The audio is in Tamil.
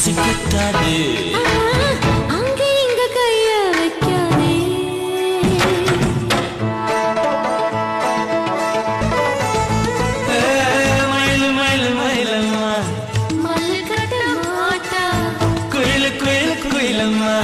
ரசிக்கத்தானே அங்க இங்க கைய வைக்காதே மயிலு மயிலு மயிலம்மா மல்லு கட்ட மாட்டா குயிலு குயிலு குயிலம்மா